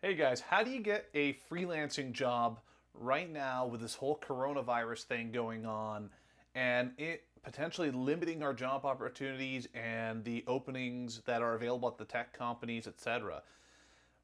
Hey guys, how do you get a freelancing job right now with this whole coronavirus thing going on and it potentially limiting our job opportunities and the openings that are available at the tech companies, etc.?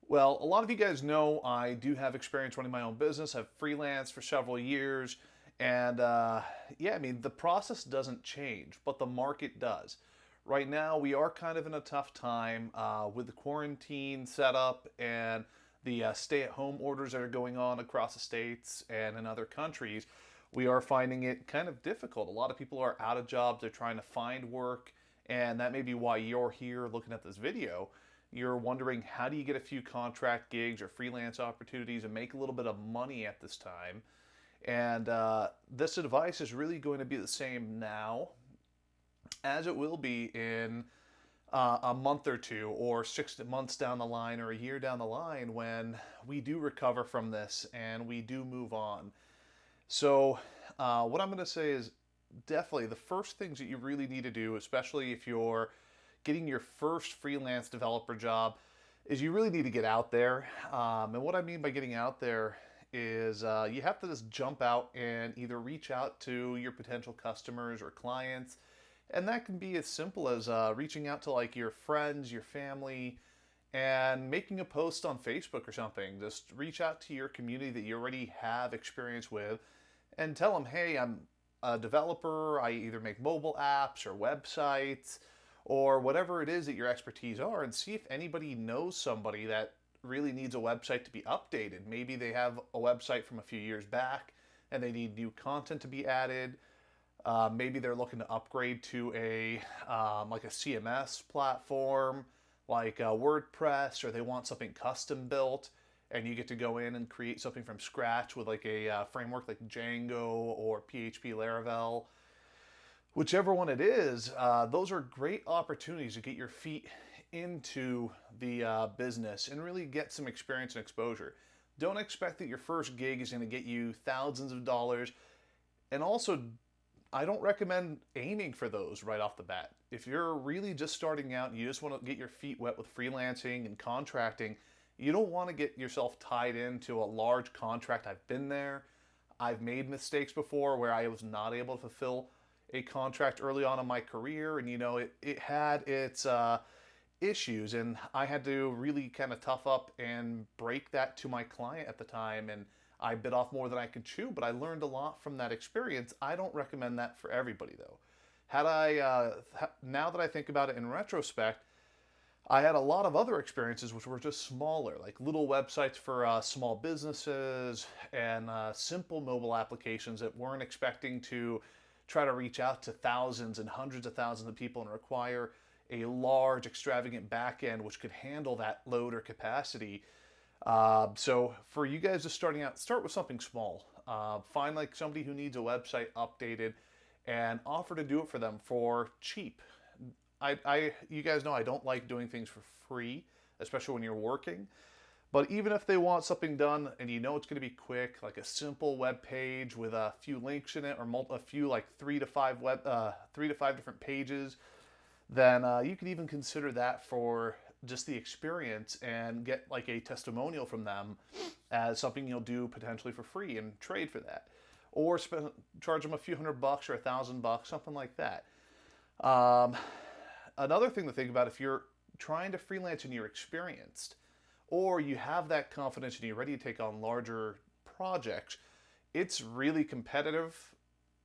Well, a lot of you guys know I do have experience running my own business. I've freelanced for several years, and yeah, I mean, the process doesn't change, but the market does. Right now, we are kind of in a tough time with the quarantine setup and the stay at home orders that are going on across the states and in other countries. We are finding it kind of difficult. A lot of people are out of jobs, they're trying to find work, and that may be why you're here looking at this video. You're wondering, how do you get a few contract gigs or freelance opportunities and make a little bit of money at this time? And this advice is really going to be the same now as it will be in a month or two, or 6 months down the line, or a year down the line, when we do recover from this and we do move on. So, what I'm going to say is definitely the first things that you really need to do, especially if you're getting your first freelance developer job, is you really need to get out there. And what I mean by getting out there is you have to just jump out and either reach out to your potential customers or clients. And that can be as simple as reaching out to like your friends, your family, and making a post on Facebook or something. Just reach out to your community that you already have experience with and tell them, hey, I'm a developer. I either make mobile apps or websites or whatever it is that your expertise are, and see if anybody knows somebody that really needs a website to be updated. Maybe they have a website from a few years back and they need new content to be added. Maybe they're looking to upgrade to like a CMS platform like WordPress, or they want something custom built and you get to go in and create something from scratch with like a framework like Django or PHP Laravel. Whichever one it is, those are great opportunities to get your feet into the business and really get some experience and exposure. Don't expect that your first gig is going to get you thousands of dollars. And also, I don't recommend aiming for those right off the bat. If you're really just starting out and you just want to get your feet wet with freelancing and contracting, you don't want to get yourself tied into a large contract. I've been there. I've made mistakes before where I was not able to fulfill a contract early on in my career, and it had its issues, and I had to really kind of tough up and break that to my client at the time, and I bit off more than I could chew, but I learned a lot from that experience. I don't recommend that for everybody though. Now that I think about it in retrospect, I had a lot of other experiences which were just smaller, like little websites for small businesses and simple mobile applications that weren't expecting to try to reach out to thousands and hundreds of thousands of people and require a large, extravagant back end which could handle that load or capacity. So for you guys just starting out, start with something small. Find like somebody who needs a website updated and offer to do it for them for cheap. You guys know I don't like doing things for free, especially when you're working. But even if they want something done and you know it's going to be quick, like a simple web page with a few links in it, or a few like 3 to 5 different pages, then you can even consider that for just the experience and get like a testimonial from them as something you'll do potentially for free and trade for that, or charge them a few $100 or $1,000, something like that. Um, Another thing to think about, if you're trying to freelance and you're experienced, or you have that confidence and you're ready to take on larger projects, it's really competitive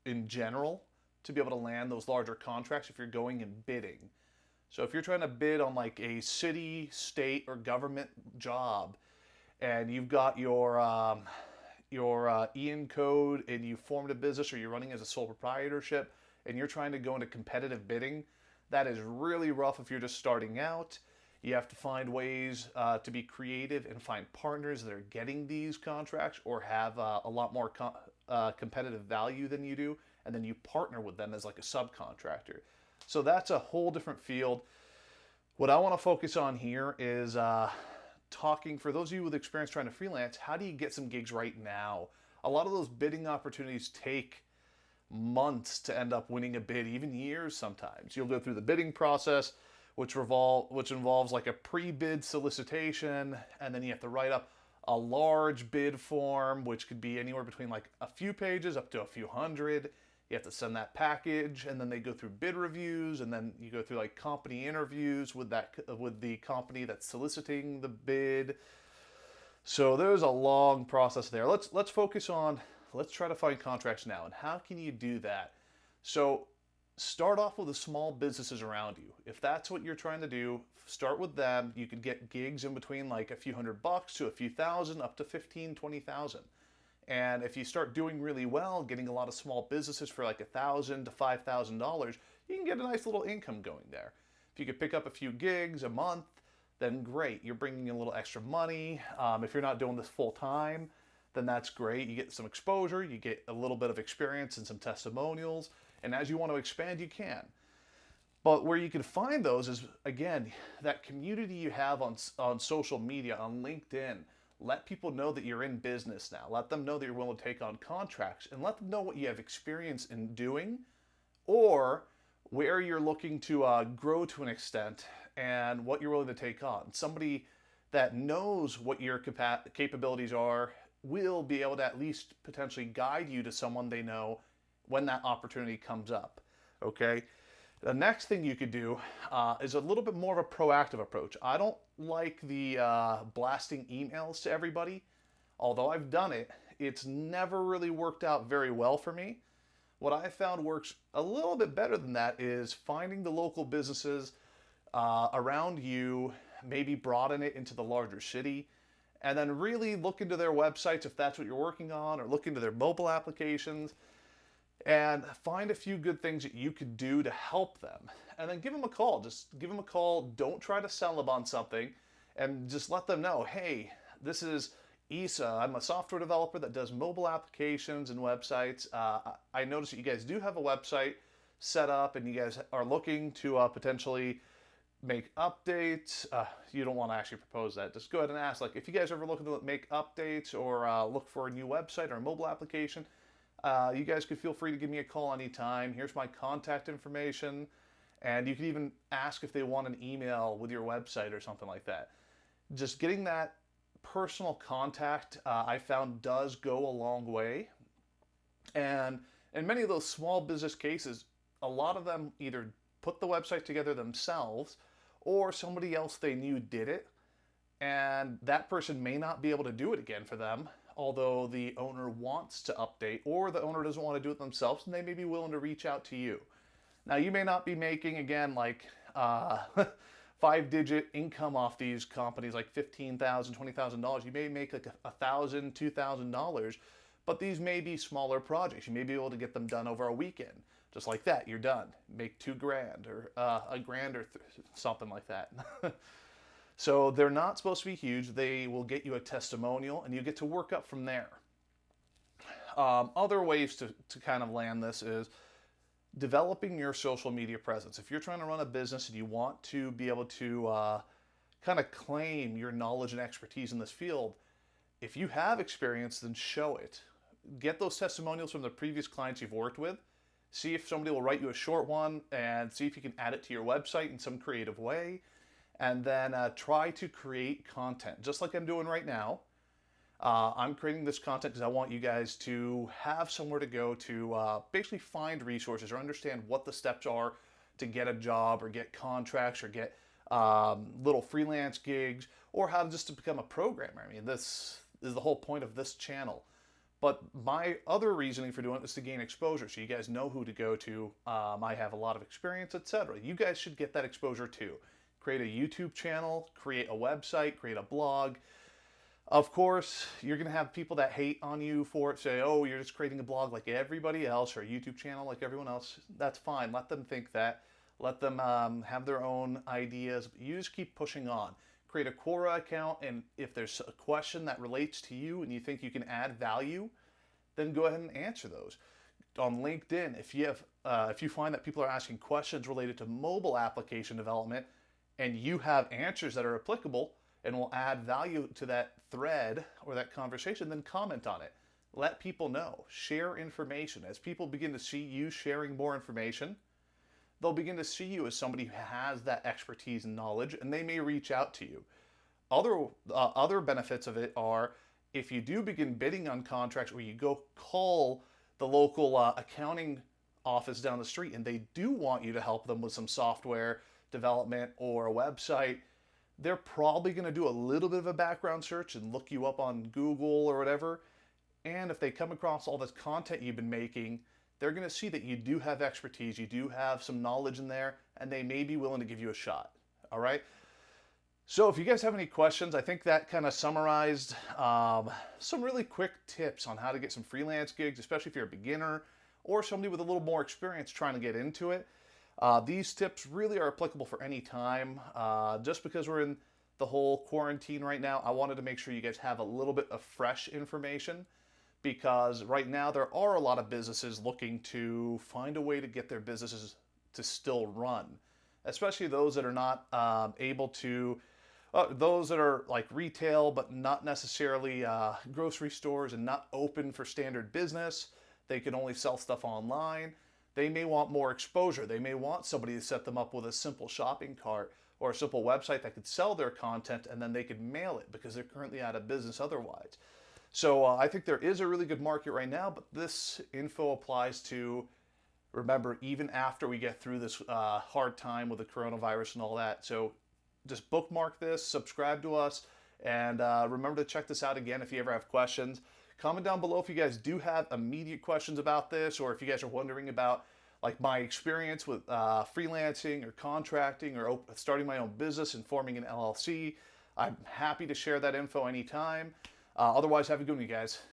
in general to be able to land those larger contracts if you're going and bidding. So if you're trying to bid on like a city, state, or government job, and you've got your EIN code and you formed a business or you're running as a sole proprietorship and you're trying to go into competitive bidding, that is really rough if you're just starting out. You have to find ways to be creative and find partners that are getting these contracts or have a lot more competitive value than you do, and then you partner with them as like a subcontractor. So that's a whole different field. What I want to focus on here is talking, for those of you with experience trying to freelance, how do you get some gigs right now? A lot of those bidding opportunities take months to end up winning a bid, even years sometimes. You'll go through the bidding process, which involves like a pre-bid solicitation, and then you have to write up a large bid form, which could be anywhere between like a few pages up to a few hundred. You have to send that package, and then they go through bid reviews, and then you go through like company interviews with the company that's soliciting the bid. So there's a long process there. Let's focus on, let's try to find contracts now. And how can you do that? So start off with the small businesses around you. If that's what you're trying to do, start with them. You could get gigs in between like a few $100 to a few thousand, up to 15, 20,000. And if you start doing really well, getting a lot of small businesses for like $1,000 to $5,000, you can get a nice little income going there. If you could pick up a few gigs a month, then great. You're bringing in a little extra money. If you're not doing this full time, then that's great. You get some exposure, you get a little bit of experience and some testimonials. And as you want to expand, you can. But where you can find those is, again, that community you have on social media, on LinkedIn. Let people know that you're in business now. Let them know that you're willing to take on contracts, and let them know what you have experience in doing, or where you're looking to grow to an extent and what you're willing to take on. Somebody that knows what your capabilities are will be able to at least potentially guide you to someone they know when that opportunity comes up, okay? The next thing you could do is a little bit more of a proactive approach. I don't like the blasting emails to everybody. Although I've done it, it's never really worked out very well for me. What I found works a little bit better than that is finding the local businesses around you, maybe broaden it into the larger city, and then really look into their websites if that's what you're working on, or look into their mobile applications, and find a few good things that you could do to help them. And then give them a call. Just give them a call. Don't try to sell them on something, and just let them know, hey, this is Isa. I'm a software developer that does mobile applications and websites. I noticed that you guys do have a website set up, and you guys are looking to potentially make updates. You don't want to actually propose that. Just go ahead and ask, like, if you guys ever looking to make updates or look for a new website or a mobile application, you guys could feel free to give me a call anytime. Here's my contact information. And you can even ask if they want an email with your website or something like that. Just getting that personal contact, I found, does go a long way. And in many of those small business cases, a lot of them either put the website together themselves, or somebody else they knew did it, and that person may not be able to do it again for them, although the owner wants to update, or the owner doesn't want to do it themselves, and they may be willing to reach out to you. Now, you may not be making, again, like 5-digit income off these companies, like $15,000, $20,000. You may make like $1,000, $2,000, but these may be smaller projects. You may be able to get them done over a weekend. Just like that, you're done. Make $2,000 or a grand or something like that. So they're not supposed to be huge. They will get you a testimonial, and you get to work up from there. Other ways to kind of land this is developing your social media presence. If you're trying to run a business and you want to be able to kind of claim your knowledge and expertise in this field, if you have experience, then show it. Get those testimonials from the previous clients you've worked with. See if somebody will write you a short one, and see if you can add it to your website in some creative way. And then try to create content, just like I'm doing right now. I'm creating this content because I want you guys to have somewhere to go to basically find resources or understand what the steps are to get a job or get contracts or get little freelance gigs, or how just to become a programmer. I mean, this is the whole point of this channel. But my other reasoning for doing it is to gain exposure, so you guys know who to go to. I have a lot of experience, etc. You guys should get that exposure too. Create a YouTube channel, create a website, create a blog. Of course, you're going to have people that hate on you for it, say, oh, you're just creating a blog like everybody else, or a YouTube channel like everyone else. That's fine. Let them think that. Let them have their own ideas. You just keep pushing on. Create a Quora account, and if there's a question that relates to you and you think you can add value, then go ahead and answer those. On LinkedIn, if you find that people are asking questions related to mobile application development, and you have answers that are applicable and will add value to that thread or that conversation, then comment on it. Let people know. Share information. As people begin to see you sharing more information, they'll begin to see you as somebody who has that expertise and knowledge, and they may reach out to you. Other benefits of it are if you do begin bidding on contracts, or you go call the local accounting office down the street and they do want you to help them with some software development or a website, they're probably going to do a little bit of a background search and look you up on Google or whatever. And if they come across all this content you've been making, they're going to see that you do have expertise, you do have some knowledge in there, and they may be willing to give you a shot. All right? So if you guys have any questions, I think that kind of summarized some really quick tips on how to get some freelance gigs, especially if you're a beginner or somebody with a little more experience trying to get into it. These tips really are applicable for any time. Just because we're in the whole quarantine right now, I wanted to make sure you guys have a little bit of fresh information, because right now there are a lot of businesses looking to find a way to get their businesses to still run, especially those that are not able to, those that are like retail but not necessarily grocery stores and not open for standard business. They can only sell stuff online. They may want more exposure. They may want somebody to set them up with a simple shopping cart or a simple website that could sell their content, and then they could mail it because they're currently out of business otherwise. So I think there is a really good market right now, but this info applies to, remember, even after we get through this hard time with the coronavirus and all that. So just bookmark this, subscribe to us, and remember to check this out again if you ever have questions. Comment down below if you guys do have immediate questions about this, or if you guys are wondering about like my experience with freelancing or contracting or starting my own business and forming an LLC. I'm happy to share that info anytime. Otherwise, have a good one, you guys.